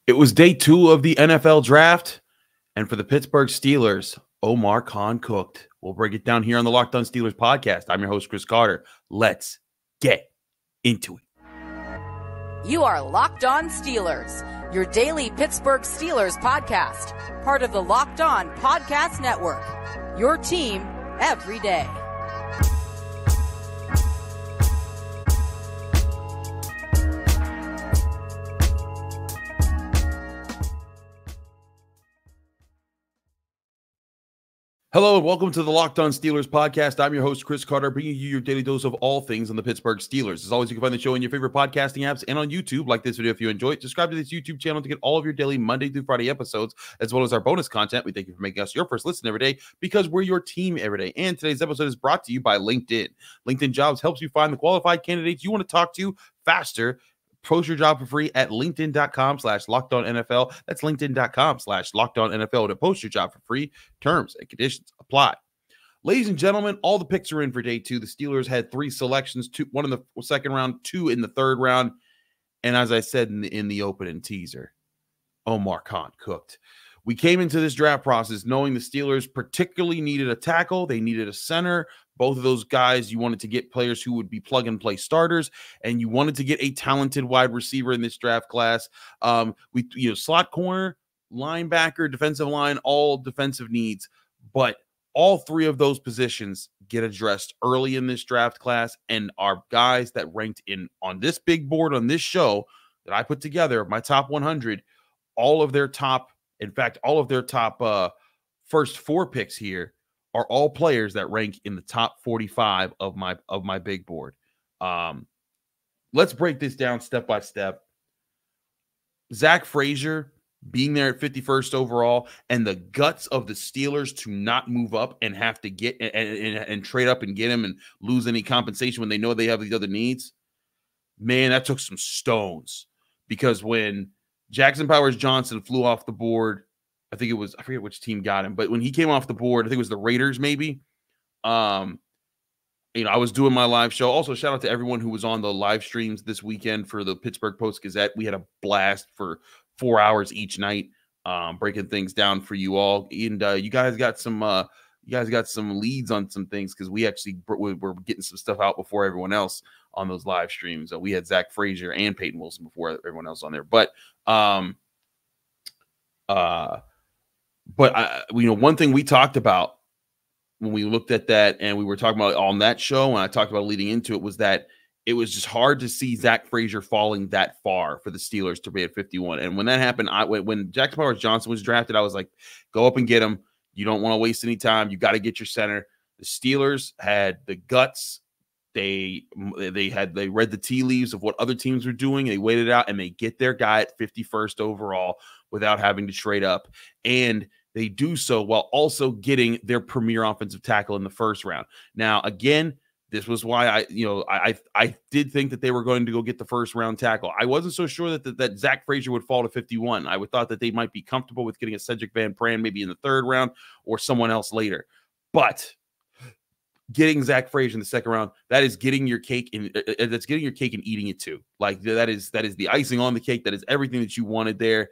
It was day 2 of the NFL draft, and for the Pittsburgh Steelers, Omar cooked. We'll break it down here on the Locked On Steelers podcast. I'm your host, Chris Carter. Let's get into it. You are Locked On Steelers, your daily Pittsburgh Steelers podcast, part of the Locked On Podcast Network, your team every day. Hello and welcome to the Locked On Steelers podcast. I'm your host, Chris Carter, bringing you your daily dose of all things on the Pittsburgh Steelers. As always, you can find the show in your favorite podcasting apps and on YouTube. Like this video if you enjoy it. Subscribe to this YouTube channel to get all of your daily Monday through Friday episodes, as well as our bonus content. We thank you for making us your first listen every day because we're your team every day. And today's episode is brought to you by LinkedIn. LinkedIn Jobs helps you find the qualified candidates you want to talk to faster. Post your job for free at linkedin.com/lockedonnfl. That's linkedin.com/lockedonnfl to post your job for free. Terms and conditions apply. Ladies and gentlemen, all the picks are in for day 2. The Steelers had 3 selections, one in the second round, 2 in the third round. And as I said in the opening teaser, Omar cooked. We came into this draft process knowing the Steelers particularly needed a tackle. They needed a center. Both of those guys, you wanted to get players who would be plug-and-play starters, and you wanted to get a talented wide receiver in this draft class. Slot corner, linebacker, defensive line, all defensive needs. But all 3 of those positions get addressed early in this draft class and are guys that ranked in on this big board on this show that I put together, my top 100, all of their top first 4 picks here are all players that rank in the top 45 of my big board. Let's break this down step by step. Zack Frazier being there at 51st overall and the guts of the Steelers to not move up and have to get and trade up and get him and lose any compensation when they know they have these other needs. Man, that took some stones, because when Jackson Powers-Johnson flew off the board, I forget which team got him, but when he came off the board, I think it was the Raiders maybe. I was doing my live show. Also, shout out to everyone who was on the live streams this weekend for the Pittsburgh Post-Gazette. We had a blast for 4 hours each night, breaking things down for you all. And you guys got some leads on some things, because we actually were getting some stuff out before everyone else on those live streams. We had Zach Frazier and Payton Wilson before everyone else on there. But one thing we talked about when we looked at that, and we were talking about on that show, and I talked about leading into it, was that it was just hard to see Zack Frazier falling that far for the Steelers to be at 51. And when that happened, when Jackson Powers-Johnson was drafted, I was like, go up and get him. You don't want to waste any time. You got to get your center. The Steelers had the guts. They read the tea leaves of what other teams were doing. They waited out, and they get their guy at 51st overall without having to trade up. And they do so while also getting their premier offensive tackle in the first round. Now, again, this was why I did think that they were going to go get the first round tackle. I wasn't so sure that Zack Frazier would fall to 51. I thought that they might be comfortable with getting a Cedric Van Pran maybe in the third round or someone else later. But getting Zack Frazier in the second round, that is getting your cake that's getting your cake and eating it too. Like that is the icing on the cake. That is everything that you wanted there.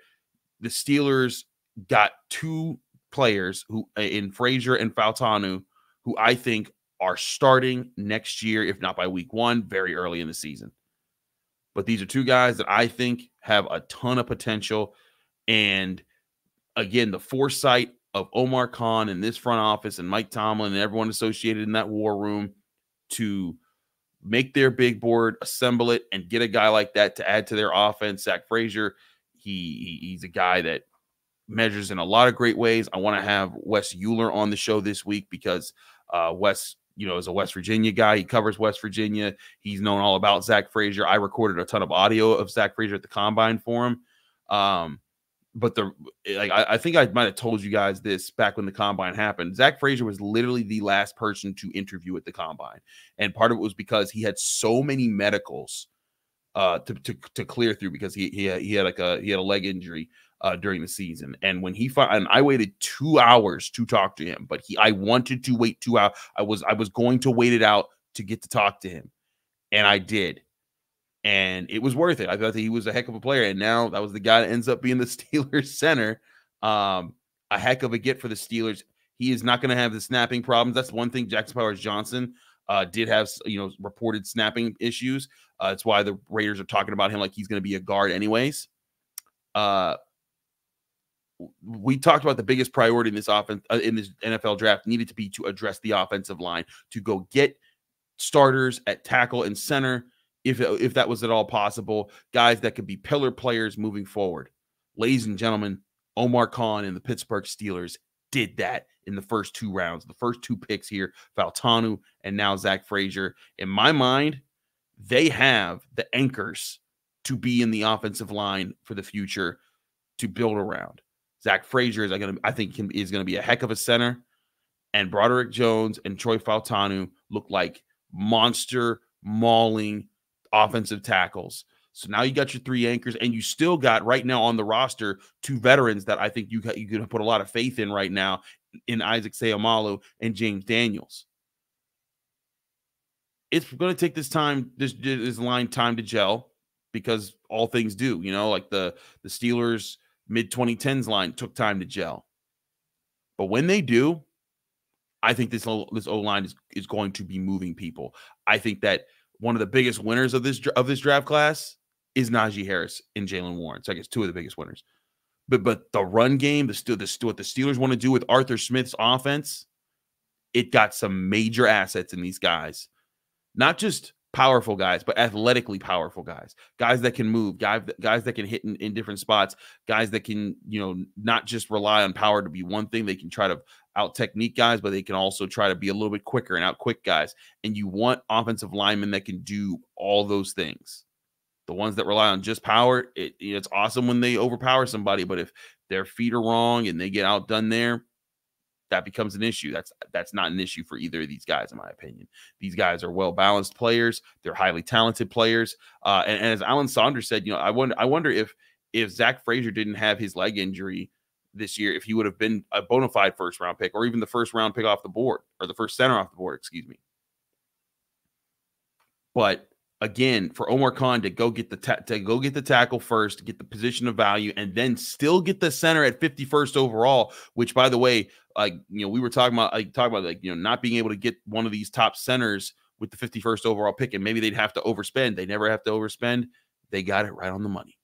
The Steelers got 2 players who in Frazier and Fautanu, who I think are starting next year, if not by week 1, very early in the season. But these are 2 guys that I think have a ton of potential. And again, the foresight of Omar Khan and this front office and Mike Tomlin and everyone associated in that war room to make their big board, assemble it, and get a guy like that to add to their offense. Zack Frazier, he's a guy that measures in a lot of great ways. I want to have Wes Euler on the show this week because Wes, is a West Virginia guy. He covers West Virginia. He's known all about Zack Frazier. I recorded a ton of audio of Zack Frazier at the Combine for him. But I think I might have told you guys this back when the Combine happened. Zack Frazier was literally the last person to interview at the Combine. And part of it was because he had so many medicals to clear through, because he had a leg injury during the season. And when and I waited 2 hours to talk to him, but I wanted to wait 2 hours. I was going to wait it out to get to talk to him. And I did. And it was worth it. I thought that he was a heck of a player. And now that was the guy that ends up being the Steelers center. A heck of a get for the Steelers. He is not going to have the snapping problems. That's one thing. Jackson Powers-Johnson did have, reported snapping issues. That's why the Raiders are talking about him like he's going to be a guard anyways. We talked about the biggest priority in this offense in this NFL draft needed to be to address the offensive line, to go get starters at tackle and center, if that was at all possible, guys that could be pillar players moving forward. Ladies and gentlemen, Omar Khan and the Pittsburgh Steelers did that in the first 2 rounds. The first 2 picks here, Fautanu and now Zack Frazier. In my mind, they have the anchors to be in the offensive line for the future to build around. Zack Frazier is going to be a heck of a center, and Broderick Jones and Troy Fautanu look like monster mauling offensive tackles. So now you got your 3 anchors, and you still got right now on the roster 2 veterans that I think you could put a lot of faith in right now in Isaac Seumalo and James Daniels. It's going to take this line time to gel, because all things do, like the Steelers mid-2010s line took time to gel. But when they do, I think this O-line is going to be moving people. I think that one of the biggest winners of this draft class is Najee Harris and Jaylen Warren. So I guess 2 of the biggest winners. But the run game, what the Steelers want to do with Arthur Smith's offense, it got some major assets in these guys. Not just powerful guys, but athletically powerful guys. Guys that can move, guys that can hit in different spots, guys that can, not just rely on power to be one thing. They can try to out-technique guys, but they can also try to be a little bit quicker and out-quick guys. And you want offensive linemen that can do all those things. The ones that rely on just power, it's awesome when they overpower somebody, but if their feet are wrong and they get outdone there, that becomes an issue. That's not an issue for either of these guys, in my opinion. These guys are well-balanced players. They're highly talented players. And as Alan Saunders said, I wonder if Zack Frazier didn't have his leg injury this year, if he would have been a bona fide first-round pick, or even the first-round pick off the board, or the first center off the board, excuse me. But again, for Omar Khan to go get the tackle first, get the position of value, and then still get the center at 51st overall, which, by the way, we were talking about not being able to get one of these top centers with the 51st overall pick, and maybe they'd have to overspend. They never have to overspend. They got it right on the money.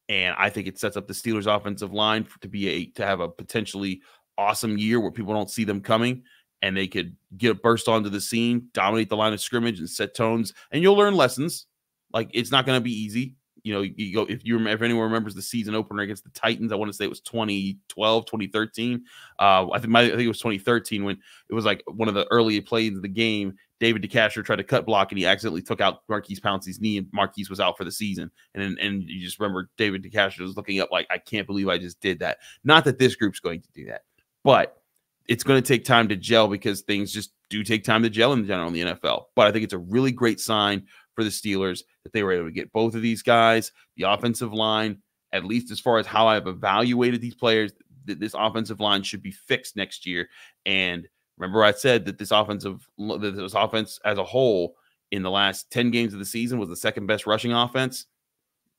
And I think it sets up the Steelers offensive line to have a potentially awesome year where people don't see them coming, and they could burst onto the scene, dominate the line of scrimmage, and set tones. And you'll learn lessons. Like, it's not going to be easy. You go, if anyone remembers the season opener against the Titans, I want to say it was 2012, 2013. I think it was 2013 when it was like one of the early plays of the game. David DeCastro tried to cut block, and he accidentally took out Marquise Pouncey's knee, and Marquise was out for the season. And you just remember David DeCastro was looking up like, I can't believe I just did that. Not that this group's going to do that, but it's going to take time to gel, because things just do take time to gel in general in the NFL. But I think it's a really great sign for the Steelers that they were able to get both of these guys. The offensive line, at least as far as how I've evaluated these players, this offensive line should be fixed next year. And remember, I said that this offense as a whole in the last 10 games of the season was the second best rushing offense.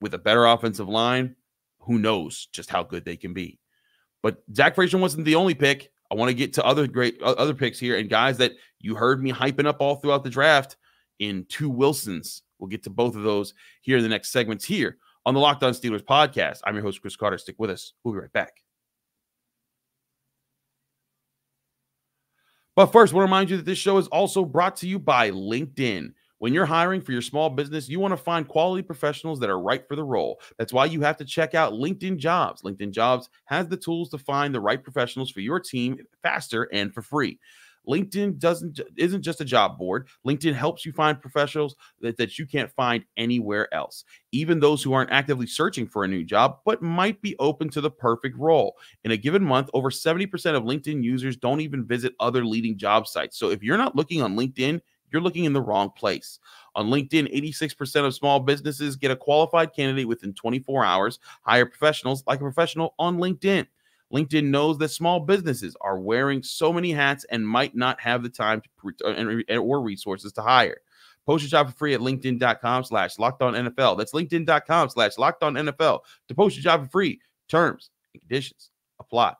With a better offensive line, who knows just how good they can be. But Zack Frazier wasn't the only pick. I want to get to other picks here, and guys that you heard me hyping up all throughout the draft in 2 Wilsons. We'll get to both of those here in the next segments here on the Locked On Steelers podcast. I'm your host, Chris Carter. Stick with us. We'll be right back. But first, I want to remind you that this show is also brought to you by LinkedIn. When you're hiring for your small business, you want to find quality professionals that are right for the role. That's why you have to check out LinkedIn Jobs. LinkedIn Jobs has the tools to find the right professionals for your team faster and for free. LinkedIn isn't just a job board. LinkedIn helps you find professionals that you can't find anywhere else, even those who aren't actively searching for a new job, but might be open to the perfect role. In a given month, over 70% of LinkedIn users don't even visit other leading job sites. So if you're not looking on LinkedIn, you're looking in the wrong place. On LinkedIn, 86% of small businesses get a qualified candidate within 24 hours. Hire professionals like a professional on LinkedIn. LinkedIn knows that small businesses are wearing so many hats and might not have the time or resources to hire. Post your job for free at linkedin.com/lockedonnfl. That's linkedin.com/lockedonnfl to post your job for free. Terms and conditions apply.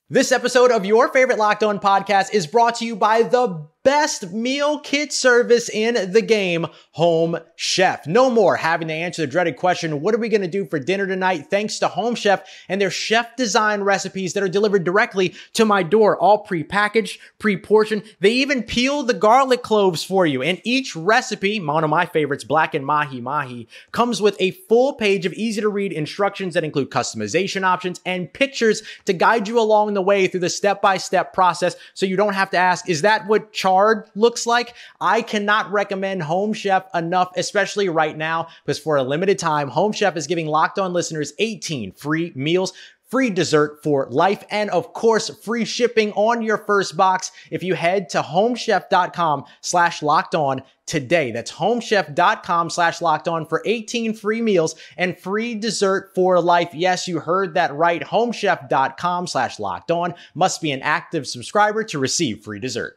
This episode of your favorite Locked On podcast is brought to you by the best meal kit service in the game, Home Chef. No more having to answer the dreaded question, what are we going to do for dinner tonight? Thanks to Home Chef and their chef-designed recipes that are delivered directly to my door, all pre-packaged, pre-portioned. They even peel the garlic cloves for you. And each recipe, one of my favorites, blackened mahi, comes with a full page of easy-to-read instructions that include customization options and pictures to guide you along the way through the step-by-step process so you don't have to ask, is that what chard looks like? I cannot recommend Home Chef enough, especially right now, because for a limited time, Home Chef is giving Locked On listeners 18 free meals, free dessert for life, and of course, free shipping on your first box if you head to homechef.com/lockedon today. That's homechef.com/lockedon for 18 free meals and free dessert for life. Yes, you heard that right. Homechef.com/lockedon. Must be an active subscriber to receive free dessert.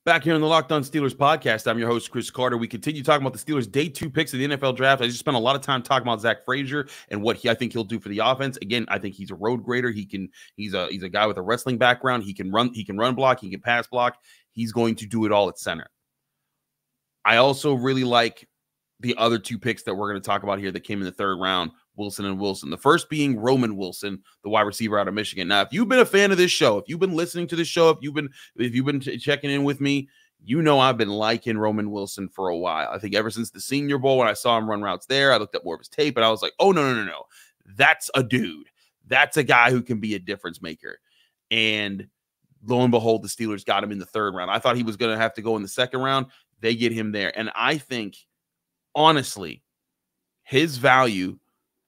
Back here on the Locked On Steelers podcast, I'm your host, Chris Carter. We continue talking about the Steelers' day 2 picks of the NFL draft. I just spent a lot of time talking about Zach Frazier and what I think he'll do for the offense. Again, I think he's a road grader. He's a guy with a wrestling background. He can run block, he can pass block. He's going to do it all at center. I also really like the other 2 picks that we're going to talk about here that came in the 3rd round, Wilson and Wilson. The first being Roman Wilson, the wide receiver out of Michigan. Now, if you've been a fan of this show, if you've been listening to this show, if you've been checking in with me, you know I've been liking Roman Wilson for a while. I think ever since the Senior Bowl, when I saw him run routes there, I looked at more of his tape, and I was like, oh, no. That's a dude. That's a guy who can be a difference maker. And lo and behold, the Steelers got him in the 3rd round. I thought he was going to have to go in the 2nd round. They get him there. And I think, honestly, his value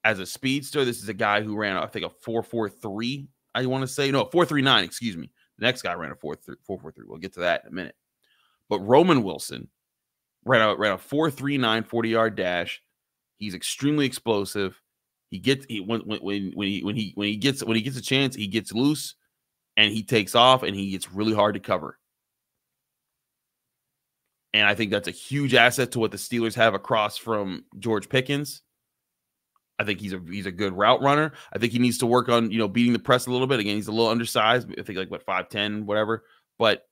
as a speedster, this is a guy who ran, I think, a 4.43, I want to say. No, 4.39, excuse me. The next guy ran a 4.43. We'll get to that in a minute. But Roman Wilson ran a 4.39 40-yard dash. He's extremely explosive. When he gets a chance, he gets loose and he takes off and he gets really hard to cover. And I think that's a huge asset to what the Steelers have across from George Pickens. I think he's a good route runner. I think he needs to work on, beating the press a little bit. Again, he's a little undersized. I think 5'10", whatever. But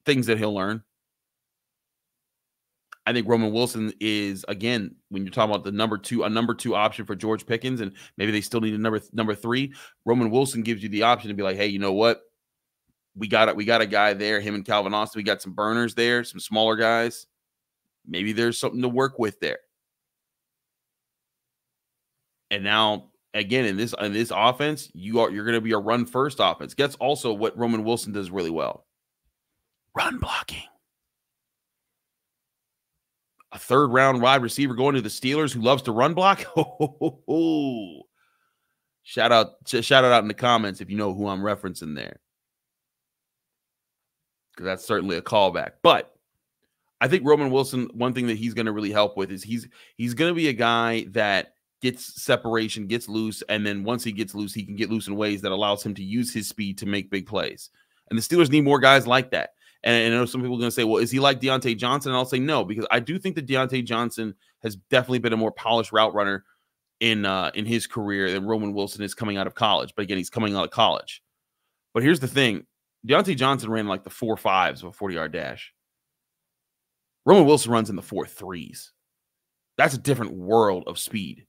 things that he'll learn. I think Roman Wilson is, again, when you're talking about a number two option for George Pickens, and maybe they still need a number 3. Roman Wilson gives you the option to be like, hey, you know what? We got a guy there. Him and Calvin Austin. We got some burners there, some smaller guys. Maybe there's something to work with there. And now, again, in this offense, you're going to be a run first offense. That's also what Roman Wilson does really well. Run blocking. A 3rd round wide receiver going to the Steelers who loves to run block. Shout out in the comments if you know who I'm referencing there, because that's certainly a callback. But I think Roman Wilson, one thing that he's going to really help with is he's going to be a guy that gets separation, gets loose, and then once he gets loose, he can get loose in ways that allows him to use his speed to make big plays. And the Steelers need more guys like that. And I know some people are going to say, well, is he like Deontay Johnson? And I'll say no, because I do think that Deontay Johnson has definitely been a more polished route runner in his career than Roman Wilson is coming out of college. But again, he's coming out of college. But here's the thing. Deontay Johnson ran like the 4.5s of a 40-yard dash. Roman Wilson runs in the 4.3s. That's a different world of speed.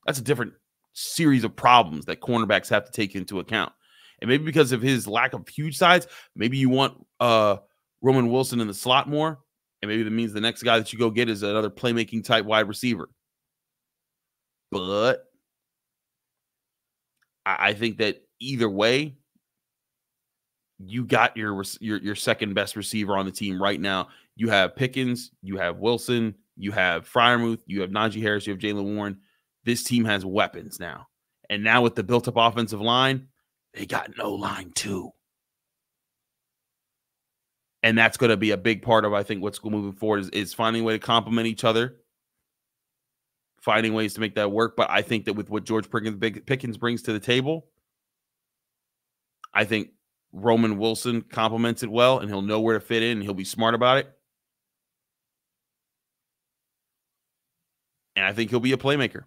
That's a different series of problems that cornerbacks have to take into account. And maybe because of his lack of huge size, maybe you want Roman Wilson in the slot more, and maybe that means the next guy that you go get is another playmaking type wide receiver. But I think that either way, you got your second best receiver on the team right now. You have Pickens, you have Wilson, you have Freiermuth, you have Najee Harris, you have Jaylen Warren. This team has weapons now. And now with the built-up offensive line, they got no line too. And that's going to be a big part of, I think, what's moving forward is finding a way to complement each other, finding ways to make that work. But I think that with what George Pickens brings to the table, I think Roman Wilson complements it well, and he'll know where to fit in, and he'll be smart about it. And I think he'll be a playmaker.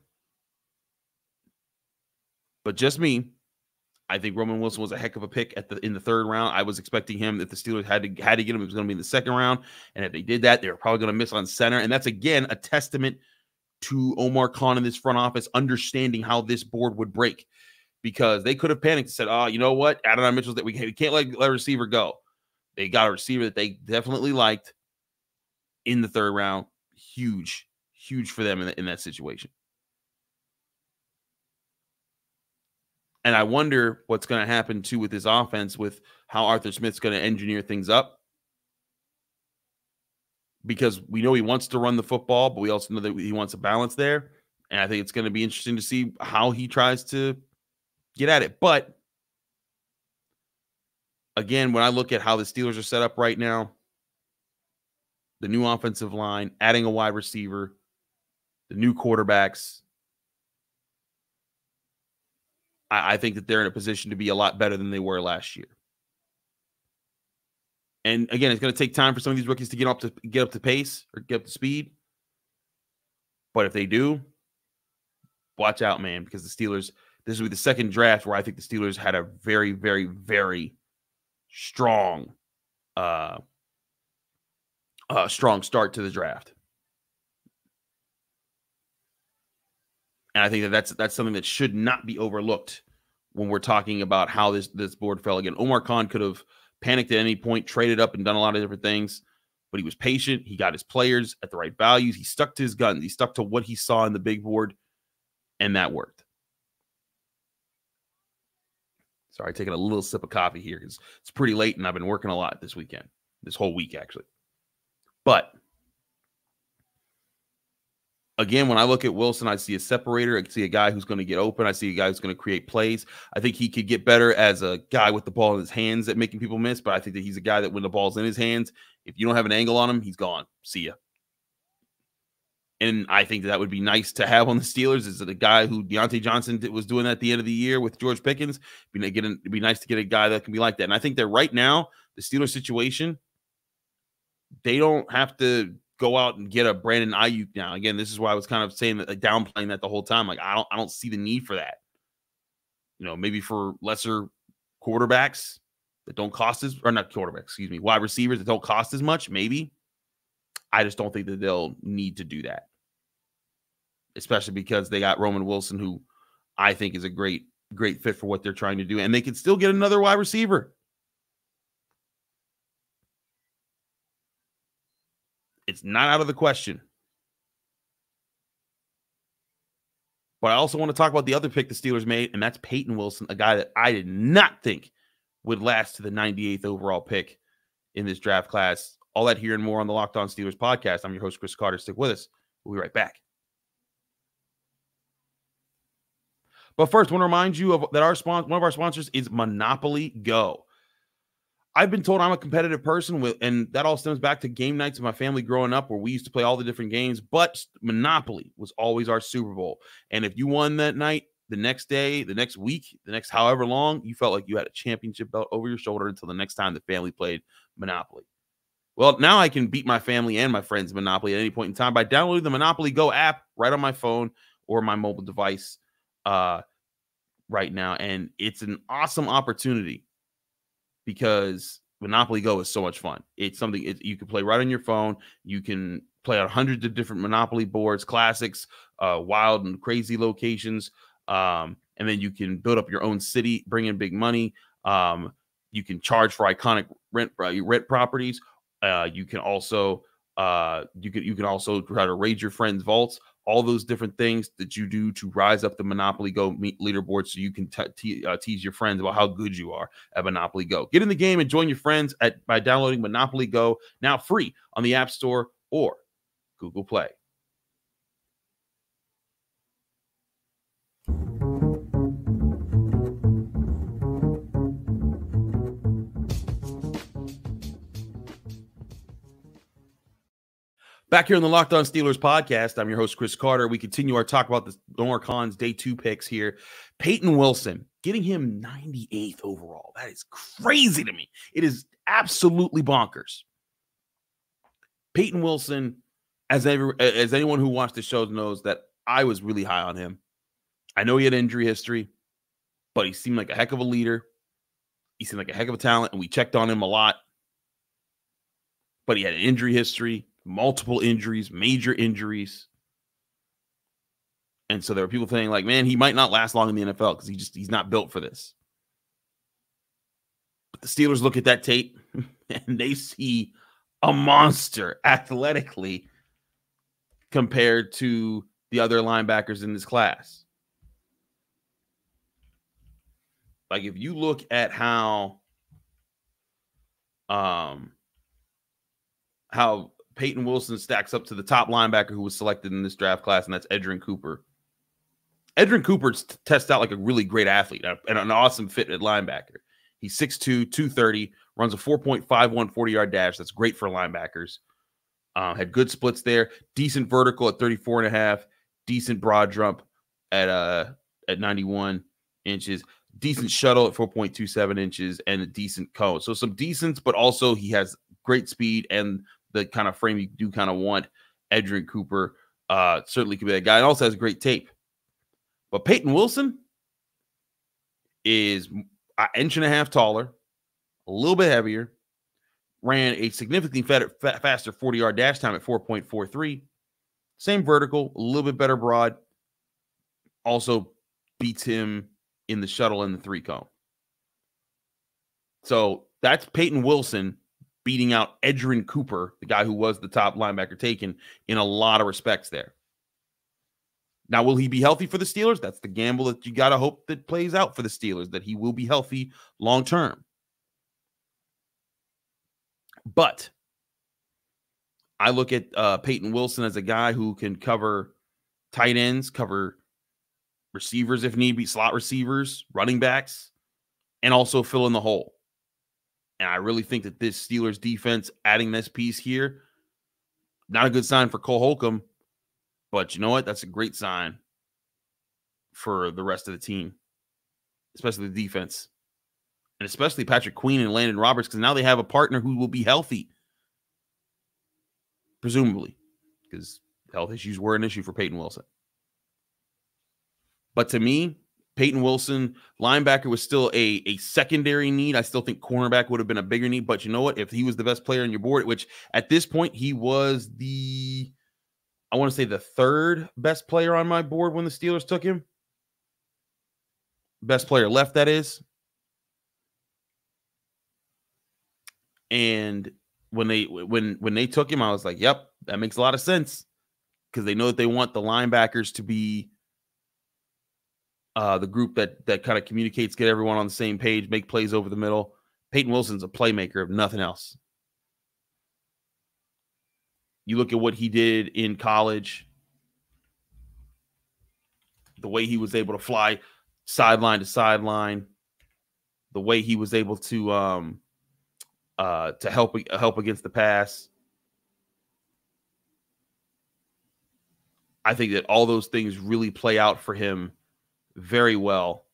But just me, I think Roman Wilson was a heck of a pick in the third round. I was expecting him, if the Steelers had to get him, it was going to be in the second round. And if they did that, they were probably going to miss on center. And that's, again, a testament to Omar Khan and this front office understanding how this board would break. Because they could have panicked and said, oh, you know what? Adonai Mitchell's that we can't let a receiver go. They got a receiver that they definitely liked in the third round. Huge for them in that situation. And I wonder what's going to happen, too, with this offense, with how Arthur Smith's going to engineer things up. Because we know he wants to run the football, but we also know that he wants a balance there. And I think it's going to be interesting to see how he tries to get at it. But, again, when I look at how the Steelers are set up right now, the new offensive line, adding a wide receiver, the new quarterbacks, I think that they're in a position to be a lot better than they were last year. And again, it's going to take time for some of these rookies to get up to pace or get up to speed. But if they do, watch out, man, because the Steelers, this will be the second draft where I think the Steelers had a very, very, very strong start to the draft. And I think that's something that should not be overlooked when we're talking about how this board fell. Again, Omar Khan could have panicked at any point, traded up and done a lot of different things, but he was patient. He got his players at the right values. He stuck to his guns. He stuck to what he saw in the big board, and that worked. Sorry, taking a little sip of coffee here because it's pretty late and I've been working a lot this whole week, actually. But again, when I look at Wilson, I see a separator. I see a guy who's going to get open. I see a guy who's going to create plays. I think he could get better as a guy with the ball in his hands at making people miss, but I think that he's a guy that when the ball's in his hands, if you don't have an angle on him, he's gone. See ya. And I think that would be nice to have on the Steelers is that a guy who Deontay Johnson was doing that at the end of the year with George Pickens. It'd be nice to get a guy that can be like that. And I think that right now, the Steelers situation, they don't have to go out and get a Brandon Ayuk now. Again, this is why I was kind of saying that, like, downplaying that the whole time. Like, I don't see the need for that. You know, maybe for lesser quarterbacks that don't cost wide receivers that don't cost as much, maybe. I just don't think that they'll need to do that. Especially because they got Roman Wilson, who I think is a great fit for what they're trying to do. And they can still get another wide receiver. It's not out of the question. But I also want to talk about the other pick the Steelers made, and that's Payton Wilson, a guy that I did not think would last to the 98th overall pick in this draft class. All that here and more on the Locked On Steelers podcast. I'm your host, Chris Carter. Stick with us. We'll be right back. But first, I want to remind you that one of our sponsors is Monopoly Go. I've been told I'm a competitive person, and that all stems back to game nights of my family growing up where we used to play all the different games, but Monopoly was always our Super Bowl. And if you won that night, the next day, the next week, the next however long, you felt like you had a championship belt over your shoulder until the next time the family played Monopoly. Well, now I can beat my family and my friends Monopoly at any point in time by downloading the Monopoly Go app right on my phone or my mobile device right now. And it's an awesome opportunity because Monopoly Go is so much fun. It's something you can play right on your phone. You can play on hundreds of different Monopoly boards, classics, wild and crazy locations. And then you can build up your own city, bring in big money. You can charge for iconic rent properties. You can also try to raid your friends' vaults. All those different things that you do to rise up the Monopoly Go leaderboard so you can tease your friends about how good you are at Monopoly Go. Get in the game and join your friends by downloading Monopoly Go, now free on the App Store or Google Play. Back here on the Locked On Steelers podcast, I'm your host, Chris Carter. We continue our talk about the Omar Khan's day 2 picks here. Payton Wilson, getting him 98th overall. That is crazy to me. It is absolutely bonkers. Payton Wilson, as anyone who watched the show knows, that I was really high on him. I know he had injury history, but he seemed like a heck of a leader. He seemed like a heck of a talent, and we checked on him a lot. But he had an injury history, multiple injuries, major injuries. And so there were people saying, like, man, he might not last long in the NFL because he's not built for this. But the Steelers look at that tape and they see a monster athletically compared to the other linebackers in this class. Like, if you look at how Payton Wilson stacks up to the top linebacker who was selected in this draft class, and that's Edgerrin Cooper. Edgerrin Cooper tests out like a really great athlete and an awesome fit at linebacker. He's 6'2", 230, runs a 4.51 40-yard dash. That's great for linebackers. Had good splits there. Decent vertical at 34.5. Decent broad jump at 91 inches. Decent shuttle at 4.27 inches and a decent cone. So some decents, but also he has great speed and the kind of frame you do kind of want. Edgerrin Cooper certainly could be that guy. And also has great tape. But Payton Wilson is an inch and a half taller, a little bit heavier, ran a significantly faster 40-yard dash time at 4.43. Same vertical, a little bit better broad. Also beats him in the shuttle and the 3-cone. So that's Payton Wilson beating out Edgerrin Cooper, the guy who was the top linebacker taken, in a lot of respects there. Now, will he be healthy for the Steelers? That's the gamble that you got to hope that plays out for the Steelers, that he will be healthy long term. But I look at Payton Wilson as a guy who can cover tight ends, cover receivers if need be, slot receivers, running backs, and also fill in the hole. And I really think that this Steelers defense, adding this piece here, not a good sign for Cole Holcomb, but you know what? That's a great sign for the rest of the team, especially the defense, and especially Patrick Queen and Landon Roberts, because now they have a partner who will be healthy, presumably, because health issues were an issue for Payton Wilson. But to me, Payton Wilson, linebacker was still a secondary need. I still think cornerback would have been a bigger need. But you know what? If he was the best player on your board, which at this point he was I want to say the 3rd best player on my board when the Steelers took him. Best player left, that is. And when they took him, I was like, yep, that makes a lot of sense. Because they know that they want the linebackers to be the group that kind of communicates, get everyone on the same page, make plays over the middle. Payton Wilson's a playmaker, if nothing else. You look at what he did in college, the way he was able to fly sideline to sideline, the way he was able to help against the pass. I think that all those things really play out for him very well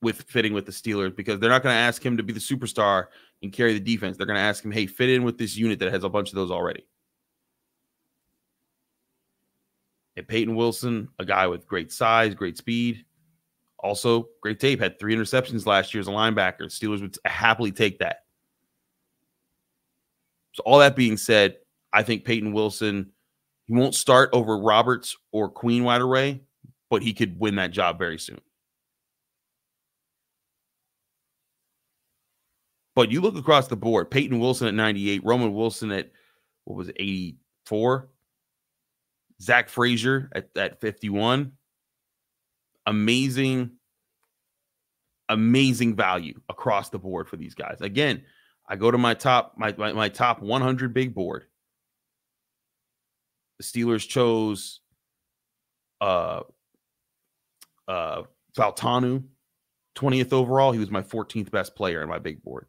with fitting with the Steelers, because they're not going to ask him to be the superstar and carry the defense. They're going to ask him, hey, fit in with this unit that has a bunch of those already. And Payton Wilson, a guy with great size, great speed, also great tape, had 3 interceptions last year as a linebacker. Steelers would happily take that. So all that being said, I think Payton Wilson, he won't start over Roberts or Queen right away, but he could win that job very soon. But you look across the board, Payton Wilson at 98, Roman Wilson at, 84? Zack Frazier at 51. Amazing value across the board for these guys. Again, I go to my top 100 big board. The Steelers chose Fautanu, 20th overall. He was my 14th best player in my big board.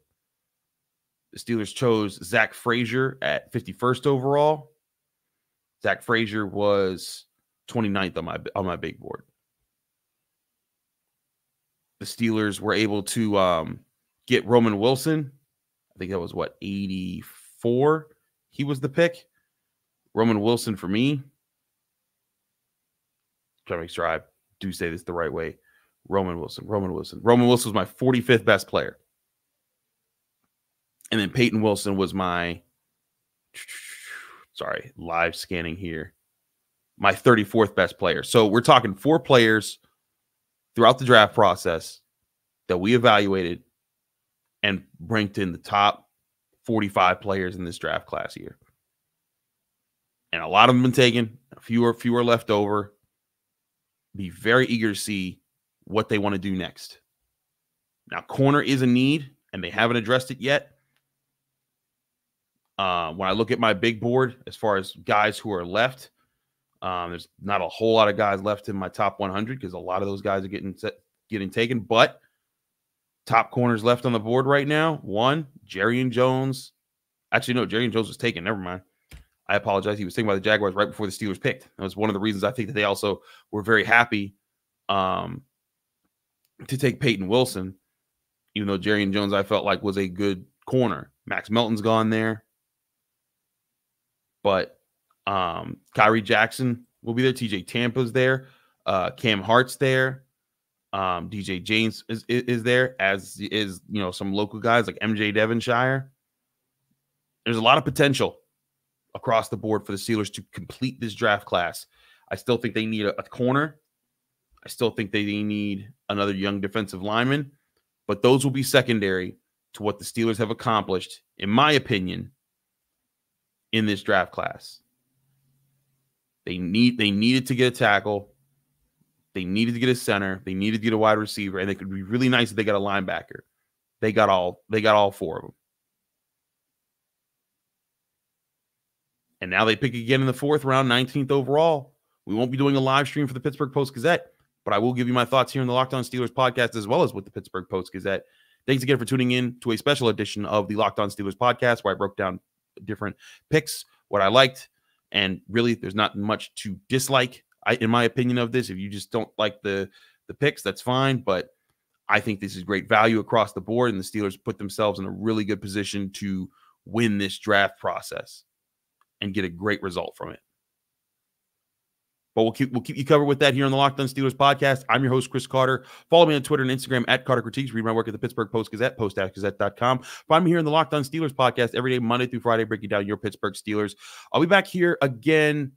The Steelers chose Zach Frazier at 51st overall. Zach Frazier was 29th on my big board. The Steelers were able to get Roman Wilson. I think that was 84. He was the pick. Roman Wilson for me. Trying to make sure I do say this the right way. Roman Wilson was my 45th best player. And then Payton Wilson was my, live scanning here, my 34th best player. So we're talking 4 players throughout the draft process that we evaluated and ranked in the top 45 players in this draft class here. And a lot of them have been taken. A few are left over. Be very eager to see what they want to do next. Now, corner is a need, and they haven't addressed it yet. When I look at my big board, as far as guys who are left, there's not a whole lot of guys left in my top 100 because a lot of those guys are getting taken. But top corners left on the board right now. 1, Jerry Jones. Actually, no, Jerry Jones was taken. Never mind. I apologize. He was taken by the Jaguars right before the Steelers picked. That was one of the reasons I think that they also were very happy to take Payton Wilson, even though Jerry Jones I felt like was a good corner. Max Melton's gone there. But Kyrie Jackson will be there. TJ Tampa's there. Cam Hart's there. DJ James is there, as is, some local guys like MJ Devonshire. There's a lot of potential across the board for the Steelers to complete this draft class. I still think they need a corner. I still think they need another young defensive lineman, but those will be secondary to what the Steelers have accomplished, in my opinion, in this draft class. They needed to get a tackle. They needed to get a center. They needed to get a wide receiver, and it could be really nice if they got a linebacker. They got all 4 of them. And now they pick again in the 4th round, 19th overall. We won't be doing a live stream for the Pittsburgh Post-Gazette, but I will give you my thoughts here in the Locked On Steelers podcast, as well as with the Pittsburgh Post-Gazette. Thanks again for tuning in to a special edition of the Locked On Steelers podcast, where I broke down different picks, what I liked, and really there's not much to dislike, in my opinion, of this. If you just don't like the picks, that's fine, but I think this is great value across the board, and the Steelers put themselves in a really good position to win this draft process and get a great result from it. But we'll keep you covered with that here on the Locked On Steelers podcast. I'm your host, Chris Carter. Follow me on Twitter and Instagram at Carter Critiques. Read my work at the Pittsburgh Post-Gazette, post-gazette.com. Find me here in the Locked On Steelers podcast every day, Monday through Friday, breaking down your Pittsburgh Steelers. I'll be back here again.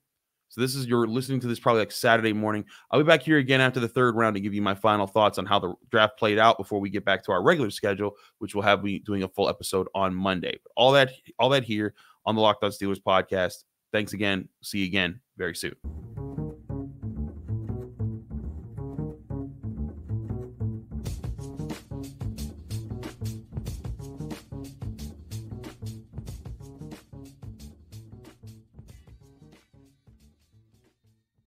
So you're listening to this probably like Saturday morning. I'll be back here again after the 3rd round to give you my final thoughts on how the draft played out before we get back to our regular schedule, which will have me doing a full episode on Monday. But all that here on the Locked On Steelers podcast. Thanks again. See you again very soon.